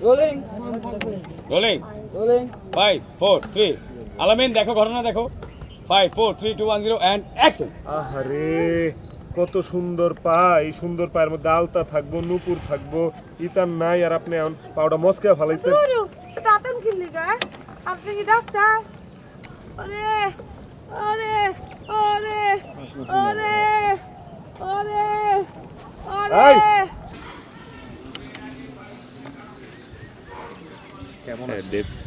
Rolling rolling rolling 5 4 3 আলামিন দেখো ঘটনা দেখো 5 4 3 2 1 0 এন্ড অ্যাকশন। আহারে কত সুন্দর পা, এই সুন্দর পায়ের মধ্যে আলতা থাকবো, নুপুর থাকবো, ইতার নাই আর আপনি এখন পাউডার মস্কা ফেলাইছেন। Duro, দাঁতন কিনলি গা? আপনি কি ডাক্তার? ওরে ওরে ওরে ওরে ওরে ওরে কেমন আছে? ডেপথ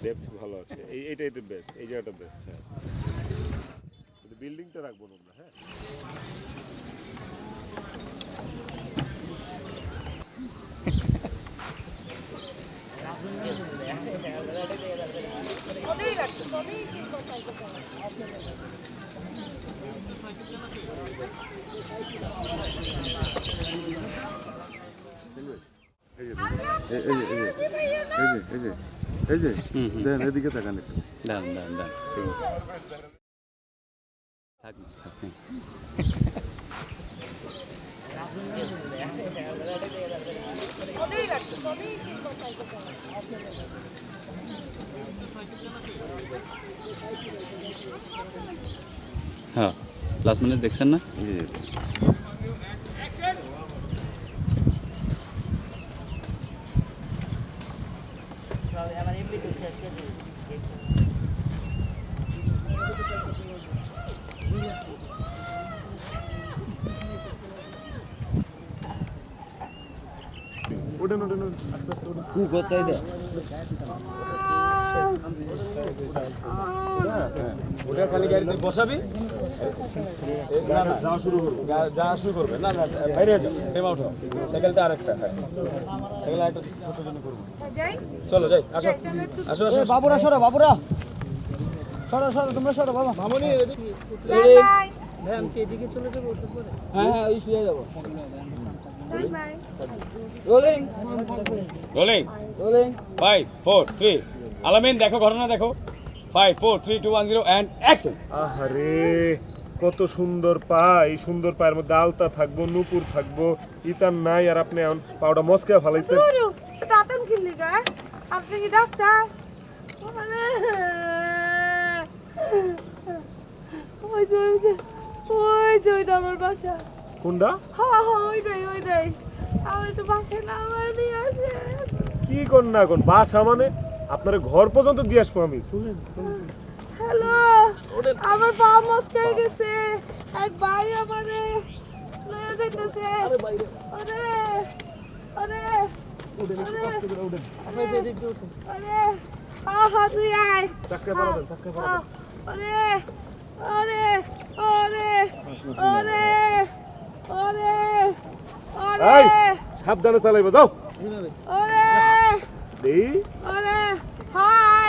ডেপথ ভালো আছে, এইটাই তো বেস্ট, এই জায়গাটা বেস্ট। হ্যাঁ, বিল্ডিংটা রাখবো না আমরা। হ্যাঁ, মজাই লাগতেছে অনেক সাইকেল এই যে দেন এদিকে তাকান একটু। ডান ডান ডান থাক আপনি মজাই লাগতেছে অনেক সাইকেল হ্যাঁ লাস্ট মিনিট দেখছেন না? ওঠেন ওঠেন আস্তে আস্তে ওঠেন। কু কোথায় দে ওটা খালি গাড়িতে বসাবি, না না যাওয়া শুরু করবো। যাওয়া শুরু করবে, না না বাইরে যাও, সেমা উঠো, সাইকেলটা আরেকটা, হ্যাঁ সাইকেল আরেকটা ছোট জন্য করবো। যাই চলো যাই, আসো আসো আসো। বাবুরা সরো বাবুরা সরো সরো তোমরা সরো বাবা মামনি বাই বাই হ্যাঁ হ্যাঁ ওই শুয়ে যাবো bye bye rolling rolling rolling 5 4 3 আলামিন দেখো ঘটনা দেখো 5 4 3 2 1 0 এন্ড অ্যাকশন। আহারে কত সুন্দর পা, এই সুন্দর পায়ের মধ্যে আলতা থাকবো, নুপুর থাকবো, ইতার নাই আর আপনি এখন পাউডার মস্কা ফেলাইছেন। Duro, দাঁতন কিনলি গা? আপনি কি ডাক্তার? ওই যে ওইটা আমার বাসা। কোনটা? হ্যাঁ হ্যাঁ ওইটাই আমার একটু বাসায় নামায় দিয়ে আসে। কি কর না এখন বাসা মানে আপনার ঘর পর্যন্ত দিয়ে আসবো আমি। চলেন চলেন। হ্যালো আমার পা মস্কাই গেছে, এক ভাই আমারে লয়ে যাইতেছে। ওরে ওরে আপনি যে দিকে উঠেন ওরে হা তুই আয়। চাক্কা পালাবেন, চাক্কা পালাবেন। ওরে ওরে ওরে ওরে ওরে এই ওরে সাবধানে চালাইবো, যাও। ওরে দেই ওরে হাই